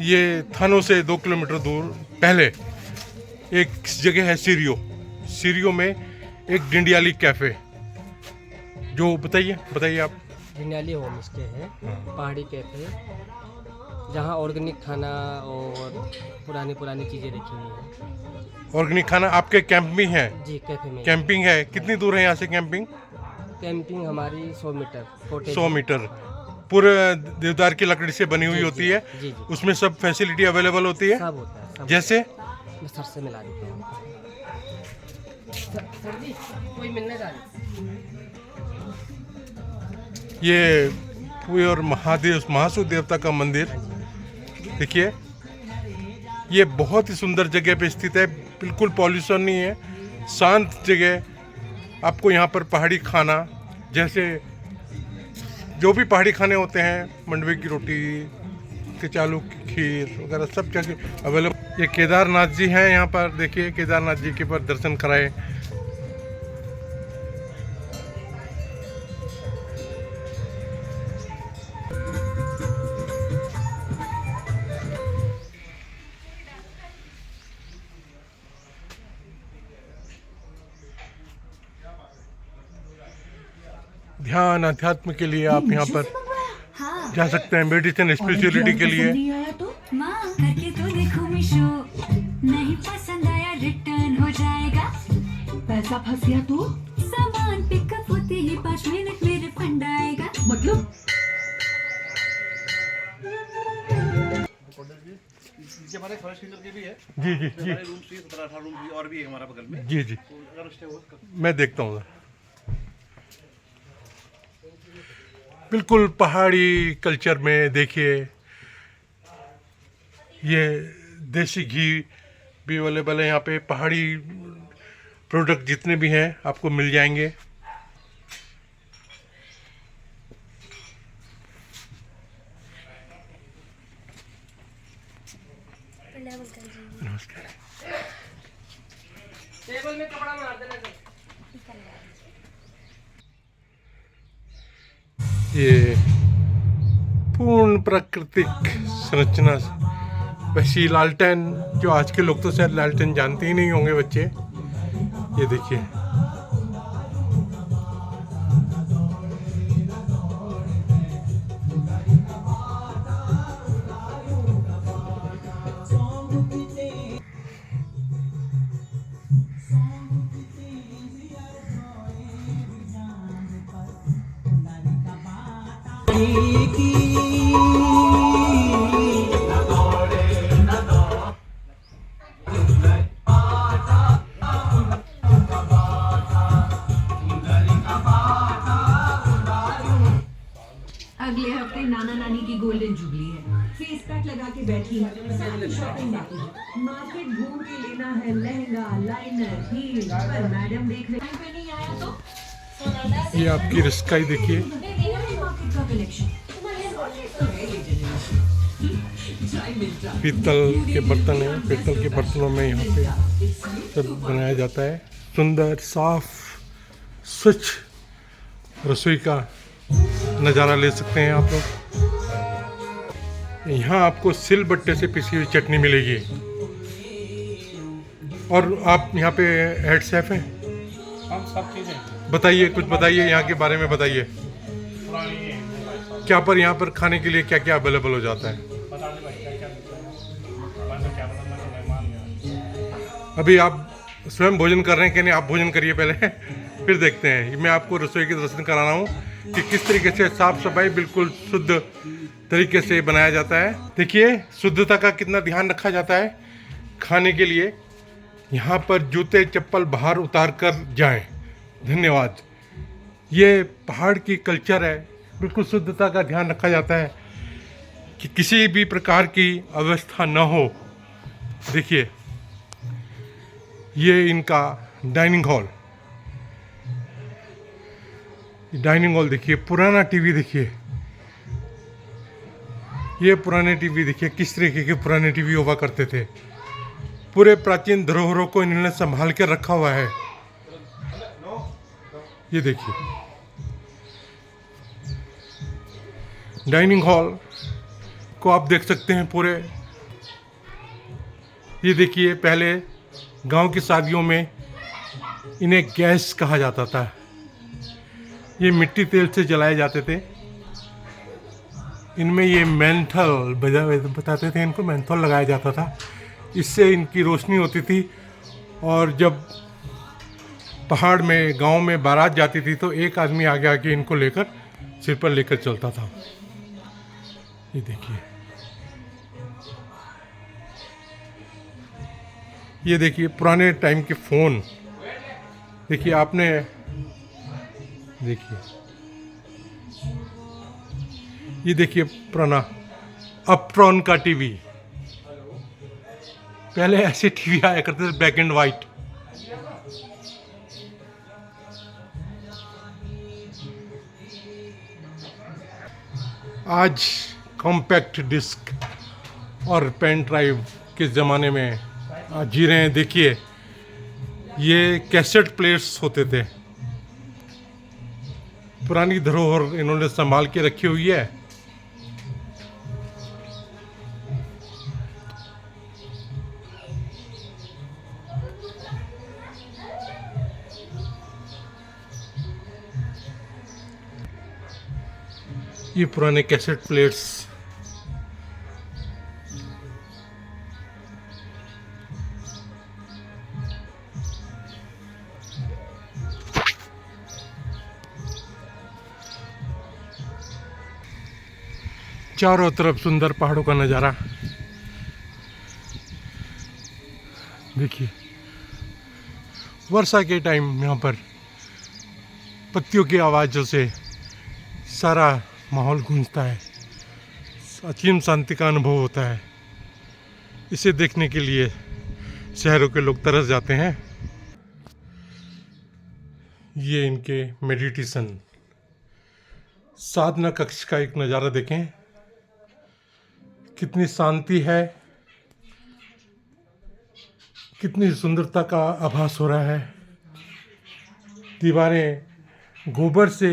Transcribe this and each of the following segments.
ये थानों से 2 किलोमीटर दूर पहले एक जगह है सीरियो में एक डिंडियाली कैफ़े। जो बताइए आप। डिंडियाली होम स्टे है, पहाड़ी कैफे, जहाँ ऑर्गेनिक खाना और पुरानी चीज़ें रखी हुई हैं। ऑर्गेनिक खाना आपके कैंप में है? जी, कैफे में। कैंपिंग है? कितनी दूर है यहाँ से कैंपिंग? कैंपिंग हमारी 100 मीटर, 100 मीटर। पूरे देवदार की लकड़ी से बनी हुई होती है। जी। उसमें सब फैसिलिटी अवेलेबल होती है? सब होता है, सब। जैसे मैं सर से मिला देता हूँ। सर जी, कोई मिलने जा रही है। ये प्योर महासूर देवता का मंदिर देखिए। ये बहुत ही सुंदर जगह पे स्थित है, बिल्कुल पॉल्यूशन नहीं है, शांत जगह। आपको यहाँ पर पहाड़ी खाना, जैसे जो भी पहाड़ी खाने होते हैं, मंडवे की रोटी, कचालू की खीर वगैरह सब जगह अवेलेबल। ये केदारनाथ जी हैं यहाँ पर, देखिए केदारनाथ जी के पर दर्शन कराए। ध्यान अध्यात्म के लिए आप यहाँ पर जा सकते हैं, मेडिटेशन स्पिरिचुअलिटी के लिए। तो माँ करके तो देखो मिशो, नहीं पसंद आया रिटर्न हो जाएगा। पैसा फंस गया तो सामान पिकअप होते ही 5 मिनट में रिफंड आएगा। मतलब नीचे हमारे फर्स्ट फ्लोर के भी है। जी हमारे रूम 17-18 रूम भी और भी है हमारा बगल में। जी। तो अगर स्टे हो तो मैं देखता हूँ। बिल्कुल पहाड़ी कल्चर में देखिए, ये देसी घी भी अवेलेबल है यहाँ पे। पहाड़ी प्रोडक्ट जितने भी हैं आपको मिल जाएंगे। नमस्कार। टेबल में कपड़ा मार देना सर। ये पूर्ण प्राकृतिक संरचना, वैसी लालटेन, जो आज के लोग तो शायद लालटेन जानते ही नहीं होंगे बच्चे। ये देखिए, अगले हफ्ते नाना नानी की गोल्डन जुबली है। फेस पैक लगा के बैठी है, शॉपिंग बाकी है। मार्केट घूम के लेना है लहंगा, लाइनर, हील, पर मैडम देख रहे पे नहीं आया तो ये आपकी रिस्काई देखिए। मार्केट का कलेक्शन। पीतल के बर्तन हैं, पीतल के बर्तनों में यहाँ पे सब बनाया जाता है। सुंदर, साफ, स्वच्छ रसोई का नज़ारा ले सकते हैं आप लोग। यहाँ आपको सिलबट्टे से पिसी हुई चटनी मिलेगी। और आप यहाँ पे हेड शेफ हैं? हम सब चीज़ें बताइए, कुछ बताइए यहाँ के बारे में बताइए। पुरानी है क्या पर यहाँ पर खाने के लिए क्या क्या अवेलेबल हो जाता है? बता दे भाई क्या मिलता है। मैं तो क्या बताना कि मेहमान है। अभी आप स्वयं भोजन कर रहे हैं कि नहीं? आप भोजन करिए पहले फिर देखते हैं। मैं आपको रसोई के दर्शन करा रहा हूँ कि किस तरीके से साफ सफाई बिल्कुल शुद्ध तरीके से बनाया जाता है। देखिए शुद्धता का कितना ध्यान रखा जाता है खाने के लिए। यहाँ पर जूते चप्पल बाहर उतार कर जाएं। धन्यवाद। ये पहाड़ की कल्चर है, बिल्कुल शुद्धता का ध्यान रखा जाता है कि किसी भी प्रकार की अव्यवस्था न हो। देखिए ये इनका डाइनिंग हॉल देखिए। पुराना टीवी देखिए, ये पुराने टीवी देखिए किस तरीके के पुराने टीवी हुआ करते थे। पूरे प्राचीन धरोहरों को इन्होंने संभाल कर रखा हुआ है। ये देखिए डाइनिंग हॉल को आप देख सकते हैं पूरे। ये देखिए, पहले गांव की शादियों में इन्हें गैस कहा जाता था। ये मिट्टी तेल से जलाए जाते थे। इनमें ये मेंथल बताते थे, इनको मेंथल लगाया जाता था, इससे इनकी रोशनी होती थी। और जब पहाड़ में गांव में बारात जाती थी तो एक आदमी आगे आके इनको लेकर सिर पर लेकर चलता था। ये देखिए, ये देखिए पुराने टाइम के फ़ोन। देखिए आपने, देखिए ये देखिए पुराना अपट्रॉन का टीवी। पहले ऐसे टीवी आया करते थे, ब्लैक एंड वाइट। आज कॉम्पैक्ट डिस्क और पेन ड्राइव के ज़माने में आज जी रहे हैं। देखिए, ये कैसेट प्लेयर्स होते थे। पुरानी धरोहर इन्होंने संभाल के रखी हुई है। ये पुराने कैसेट प्लेयर्स। चारों तरफ सुंदर पहाड़ों का नज़ारा। देखिए, वर्षा के टाइम यहाँ पर पत्तियों की आवाज़ों से सारा माहौल गूंजता है, असीम शांति का अनुभव होता है। इसे देखने के लिए शहरों के लोग तरस जाते हैं। ये इनके मेडिटेशन साधना कक्ष का एक नज़ारा देखें, कितनी शांति है, कितनी सुंदरता का आभास हो रहा है। दीवारें गोबर से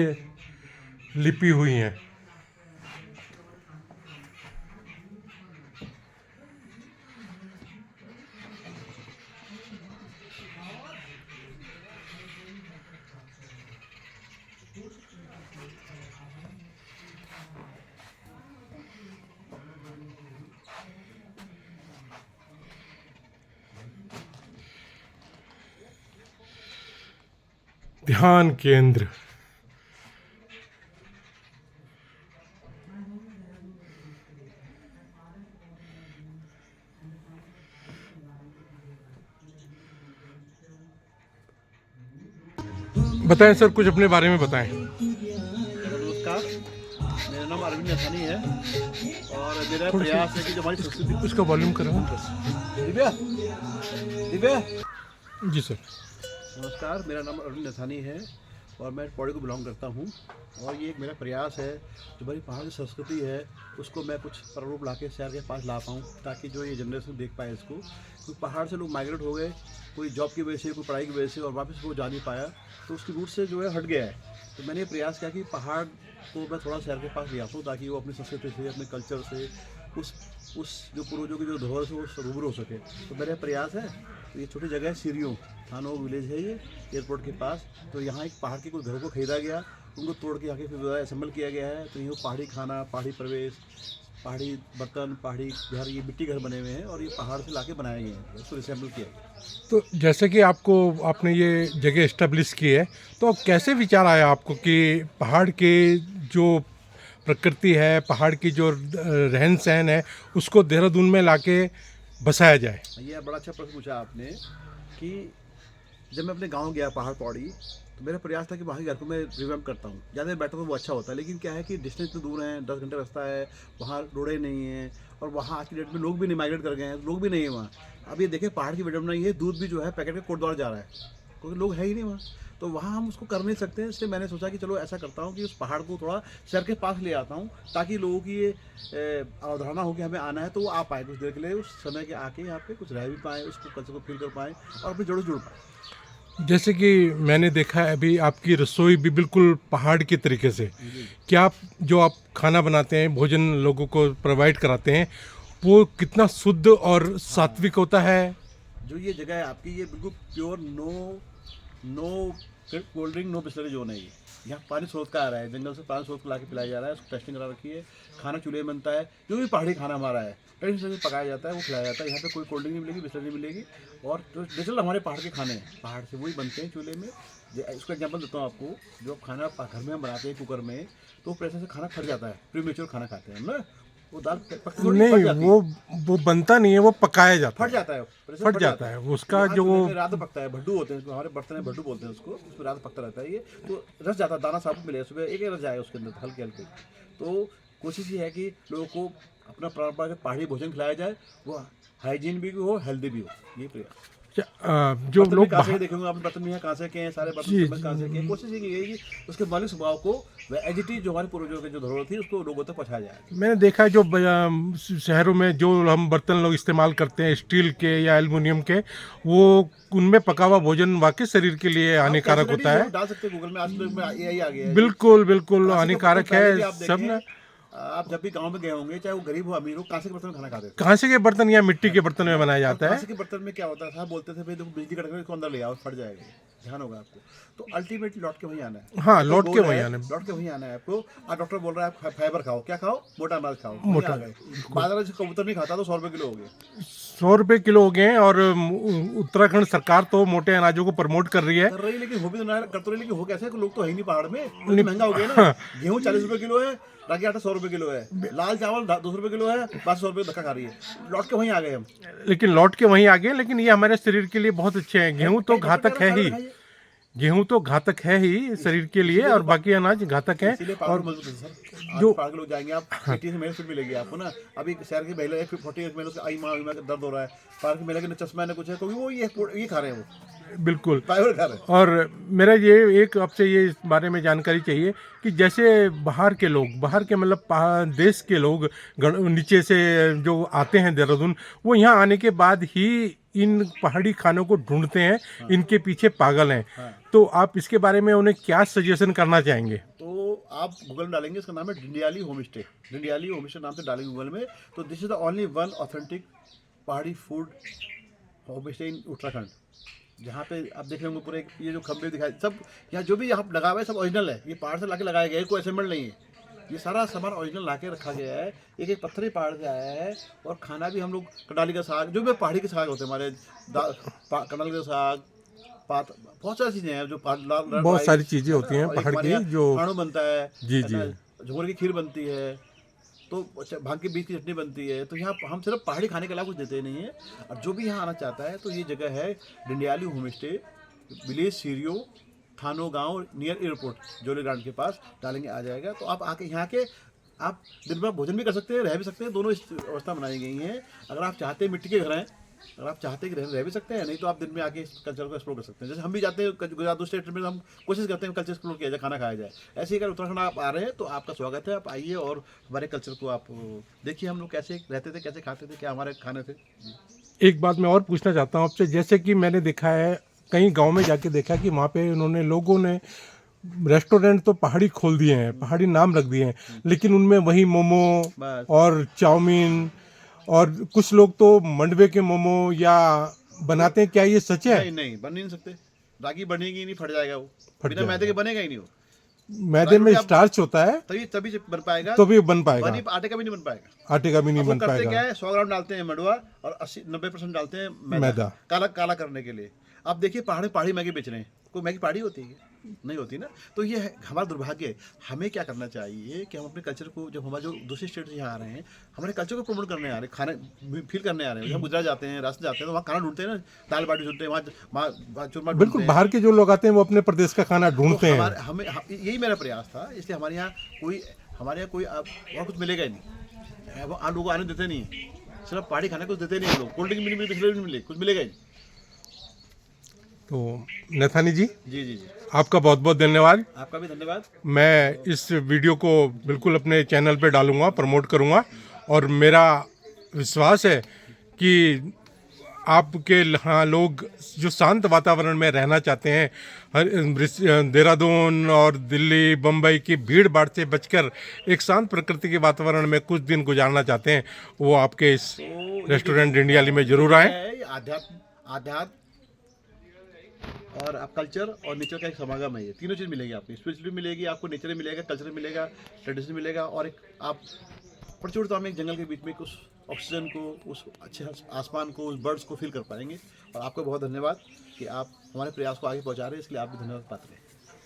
लिपी हुई हैं। ध्यान केंद्र। बताएं सर, कुछ अपने बारे में बताएं। नमस्कार, मेरा नाम अरविंद नथानी है और मेरा प्रयास है कि जो हमारी संस्कृति। उसका वॉल्यूम करो। दिव्या, दिव्या। जी सर। नमस्कार, मेरा नाम अरविंद नथानी है और मैं पौड़ी को बिलोंग करता हूँ। और ये एक मेरा प्रयास है, जो हमारी पहाड़ की संस्कृति है उसको मैं कुछ प्रारूप ला के शहर के पास ला पाऊँ, ताकि जो ये जनरेशन देख पाए इसको। क्योंकि पहाड़ से लोग माइग्रेट हो गए, कोई जॉब की वजह से, कोई पढ़ाई की वजह से, और वापस वो जा नहीं पाया, तो उसकी रूट से जो है हट गया है। तो मैंने ये प्रयास किया कि पहाड़ को मैं थोड़ा शहर के पास ले आता हूँ, ताकि वो अपनी संस्कृति से, अपने कल्चर से, उस जो पूर्वजों की जो धरोहर से वो रूबरू हो सके। तो मेरा प्रयास है। तो ये छोटी जगह है, सीरियों थानो विलेज है ये, एयरपोर्ट के पास। तो यहाँ एक पहाड़ के कुछ घरों को खरीदा गया, उनको तोड़ के आके फिर असेंबल किया गया है। तो ये पहाड़ी खाना, पहाड़ी प्रवेश, पहाड़ी बर्तन, पहाड़ी घर, ये मिट्टी घर बने हुए हैं और ये पहाड़ से लाके बनाए गए हैं, उसको असेंबल किया गया। तो जैसे कि आपने ये जगह इस्टेब्लिश की है, तो कैसे विचार आया आपको कि पहाड़ के जो प्रकृति है, पहाड़ की जो रहन सहन है, उसको देहरादून में लाके बसाया जाए? ये बड़ा अच्छा प्रश्न पूछा आपने कि जब मैं अपने गांव गया पहाड़ पौड़ी, तो मेरा प्रयास था कि वहाँ के घर को मैं रिवैम्प करता हूँ। ज़्यादा देर बैठा तो वो अच्छा होता है, लेकिन क्या है कि डिस्टेंस इतने दूर है, 10 घंटे रास्ता है, वहाँ रोडें नहीं हैं, और वहाँ आज की डेट में लोग भी नहीं माइग्रेट कर गए हैं, लोग भी नहीं है वहाँ। अब ये देखें, पहाड़ की विडम्बना ये है, दूध भी जो है पैकेट के कोटद्वार जा रहा है, क्योंकि लोग है ही नहीं वहाँ। तो वहाँ हम उसको कर नहीं सकते हैं। इसलिए मैंने सोचा कि चलो ऐसा करता हूँ कि उस पहाड़ को थोड़ा शहर के पास ले आता हूँ, ताकि लोगों की ये अवधारणा हो कि हमें आना है तो वो आ पाए कुछ देर के लिए, उस समय के आके यहाँ पे कुछ रह भी पाएँ, उसको कल्चर को फील कर पाएँ और अपनी जड़ों से जुड़ पाएँ। जैसे कि मैंने देखा है अभी आपकी रसोई भी बिल्कुल पहाड़ के तरीके से, क्या आप जो आप खाना बनाते हैं, भोजन लोगों को प्रोवाइड कराते हैं, वो कितना शुद्ध और सात्विक होता है? जो ये जगह है आपकी, ये बिल्कुल pure, no cold drink, no Bisleri zone है ये। यहाँ पानी स्रोत का आ रहा है, जंगल से पानी स्रोत को ला के पिलाया जा रहा है, उसको टेस्टिंग करा रखी है। खाना चूल्हे में बनता है, जो भी पहाड़ी खाना हमारा है ट्रेडिशनल से पकाया जाता है, वो खिलाया जाता है। यहाँ पे कोई कोल्ड ड्रिंक नहीं मिलेगी, बिस्लरी नहीं मिलेगी। और जो नेचुरल हमारे पहाड़ के खाने हैं, पहाड़ से वही बनते हैं चूल्हे में। इसका एग्जाम्पल देता हूँ आपको, जो खाना घर में हम बनाते हैं कुकर में, तो प्रेशर से खाना फट जाता है, प्रीमेच्योर खाना खाते हैं हम ना, वो दाल नहीं, वो बनता नहीं है, वो पकाया जाता फट है, जाता है, फट जाता है। उसका जो रात में पकता है, भड्डू होते हैं हमारे बर्तन में, भड्डू बोलते हैं उसको, उसमें रात पकता रहता है ये, तो रस जाता है, दाना साबुत मिलेगा, सुबह एक रस जाएगा उसके अंदर हल्के हल्के। तो कोशिश ये है कि लोगों को अपना पारंपरिक पहाड़ी भोजन खिलाया जाए, वो हाइजीन भी हो, हेल्दी भी हो। ये प्रयास जो लोग कहाँ से देखेंगे आप, बर्तन यहाँ कहाँ से के हैं, सारे बर्तन कहाँ से के हैं। कोशिश ये की गई कि उसके मालिक स्वभाव को, एजिटी जो हमारे पूर्वजों की जो धरोहर थी, उसको लोगों तक पहुँचाया जाए। मैंने देखा है जो शहरों में जो हम बर्तन लोग इस्तेमाल करते हैं स्टील के या एल्युमिनियम के, वो उनमें पका हुआ भोजन वाकई शरीर के लिए हानिकारक होता है। डाल सकते हैं गूगल में, आज तो AI आ गया है। बिल्कुल बिल्कुल हानिकारक है सब ना। आप जब भी गांव में गए होंगे, चाहे वो गरीब हो अमीर हो, कांसे के बर्तन में खाना खाते थे। कांसे के बर्तन या मिट्टी के बर्तन में बनाया जाता है। कांसे के बर्तन में क्या होता था, बोलते थे भाई देखो बिजली कड़क इसको अंदर ले आओ, फट जाएगा, ध्यान होगा आपको। तो अल्टीमेटली लौट के वहीं आना है। हाँ, लौट के वहीं आना है, लौट के वहीं आना है आपको। डॉक्टर बोल रहा है आप फाइबर खाओ, क्या खाओ, मोटा अनाज खाओ, मोटा। बाजार से कबूतर नहीं खाता तो 100 रुपये किलो हो गए, 100 रुपये किलो हो गए। और उत्तराखंड सरकार तो मोटे अनाजों को प्रमोट कर रही है, लेकिन हो भी तो कर तो रही, लेकिन हो कैसे, लोग तो है ही नहीं पहाड़ में, महंगा हो गया ना। गेहूँ 40 रुपये किलो है, रागी आटा 100 रुपये किलो है, लाल चावल 200 रुपये किलो है, 500 रुपये धक्का खा रही है। लौट के वहीं आ गए हम, लेकिन लौट के वहीं आ गए। लेकिन ये हमारे शरीर के लिए बहुत अच्छे हैं। गेहूँ तो घातक है ही, गेहूँ तो घातक है ही शरीर के लिए, और बाकी अनाज घातक है। और जो पहाड़ के लोग जाएंगे, आप सिटी से मेहनत मिलेगी आपको ना। अभी शहर की महिला 48 महीनों से आई माँ दर्द हो रहा है, पहाड़ की महिला के चश्मा ने कुछ है, क्योंकि वो ये खा रहे हैं, वो बिल्कुल फाइबर खा रहे हैं। और मेरा ये एक आपसे ये इस बारे में जानकारी चाहिए कि जैसे बाहर के लोग, बाहर के मतलब देश के लोग नीचे से जो आते हैं देहरादून, वो यहाँ आने के बाद ही इन पहाड़ी खानों को ढूंढते हैं, इनके पीछे पागल हैं। तो आप इसके बारे में उन्हें क्या सजेशन करना चाहेंगे? तो आप गूगल में डालेंगे, इसका नाम है Dindiyali home stay, Dindiyali home stay नाम से डालेंगे गूगल में, तो this is the only one authentic pahadi food home stay in Uttarakhand. जहाँ पे आप देख रहे होंगे पूरे ये जो खंभे दिखाए, सब यहाँ जो भी यहाँ लगा हुआ है सब ओरिजिनल है, ये पहाड़ से लाके लगाया गया है, कोई असेंबल नहीं है। ये सारा सामान ओरिजिनल लाके रखा गया है, एक एक पत्थर ही पहाड़ से आया है। और खाना भी हम लोग कटाली का साग, जो भी पहाड़ी के साग होते हैं हमारे, कटहल का साग, बहुत सारी चीज़ें हैं जो बहुत सारी चीज़ें होती हैं पहाड़ की, जो खाणू बनता है, जी झूमर की खीर बनती है, तो भांग के बीज की चटनी बनती है। तो यहाँ हम सिर्फ पहाड़ी खाने के अलावा कुछ देते नहीं है। और जो भी यहाँ आना चाहता है, तो ये जगह है डिंडियाली होम स्टे, विलेज सीरियो, थानो गांव, नियर एयरपोर्ट, जोली ग्राउंड के पास डालेंगे, आ जाएगा। तो आप आके यहाँ के आप दिन में भोजन भी कर सकते हैं, रह भी सकते हैं, दोनों व्यवस्था बनाई गई हैं। अगर आप चाहते हैं मिट्टी के घर हैं, अगर आप चाहते हैं कि रह भी सकते हैं, नहीं तो आप दिन में आके इस कल्चर को एक्सप्लोर कर सकते हैं। जैसे हम भी जाते हैं गुजरात स्टेट में, हम कोशिश करते हैं कल्चर एक्सप्लोर किया जाए, खाना खाया जाए। ऐसे ही अगर उत्तराखंड आप आ रहे हैं तो आपका स्वागत है, आप आइए और हमारे कल्चर को आप देखिए, हम लोग कैसे रहते थे, कैसे खाते थे, क्या हमारे खाने थे। एक बात मैं और पूछना चाहता हूँ आपसे, जैसे कि मैंने देखा है कई गांव में जाके देखा कि वहाँ पे लोगों ने रेस्टोरेंट तो पहाड़ी खोल दिए हैं, पहाड़ी नाम रख दिए हैं, लेकिन उनमें वही मोमो और चाउमीन, और कुछ लोग तो मंडवे के मोमो या बनाते हैं। क्या ये सच है? नहीं, बन नहीं सकते, रागी बनेगी नहीं, फट जाएगा वो, बिना मैदे के बनेगा ही नहीं वो। मैदे में स्टार्च होता है, तभी बन पाएगा, तो भी बन पाएगा, आटे का भी नहीं बन पाएगा, आटे का भी नहीं बन पाएगा। क्या है, 100 ग्राम डालते हैं मंडुआ और 80-90% डालते हैं मैदा, काला करने के लिए। आप देखिए पहाड़ी मैगी बेच रहे हैं, कोई मैगी पहाड़ी होती है? नहीं होती ना। तो ये हमारा दुर्भाग्य है। हमें क्या करना चाहिए कि हम अपने कल्चर को, जब हमारे जो दूसरे स्टेट से यहाँ आ रहे हैं, हमारे कल्चर को प्रमोट करने आ रहे हैं, खाने फील करने आ रहे हैं। हम गुजरात जाते हैं, रास्ते जाते हैं, तो वहाँ खाना ढूंढते हैं ना, दाल बाटी ढूंढते हैं, वहाँ चूरमा। बिल्कुल, बाहर के जो लोग आते हैं वो अपने प्रदेश का खाना ढूंढते हैं। हमें यही मेरा प्रयास था, इसलिए हमारे यहाँ कोई और कुछ मिलेगा ही नहीं। आप लोग आने देते नहीं, सिर्फ पहाड़ी खाने कुछ देते नहीं लोग, कोल्ड ड्रिंक नहीं मिले, कुछ मिलेगा ही नहीं। तो नथानी जी, जी, आपका बहुत बहुत धन्यवाद। आपका भी धन्यवाद। मैं इस वीडियो को बिल्कुल अपने चैनल पे डालूंगा, प्रमोट करूंगा, और मेरा विश्वास है कि आपके यहाँ लोग जो शांत वातावरण में रहना चाहते हैं, देहरादून और दिल्ली बम्बई की भीड़ भाड़ से बचकर एक शांत प्रकृति के वातावरण में कुछ दिन गुजारना चाहते हैं, वो आपके इस रेस्टोरेंट इंडियाली में जरूर आए। है ये आध्यात्म और आप कल्चर और नेचर का एक समागम है। ये तीनों चीज़ मिलेगी आपको, स्पिरिचुअली मिलेगी, आपको नेचर मिलेगा, कल्चर मिलेगा, ट्रेडिशन मिलेगा, और एक आप प्रचुरता में एक जंगल के बीच में उस ऑक्सीजन को, उस अच्छे आसमान को, उस बर्ड्स को फील कर पाएंगे। और आपको बहुत धन्यवाद कि आप हमारे प्रयास को आगे पहुंचा रहे हैं, इसके लिए आप भी धन्यवाद पात्र हैं।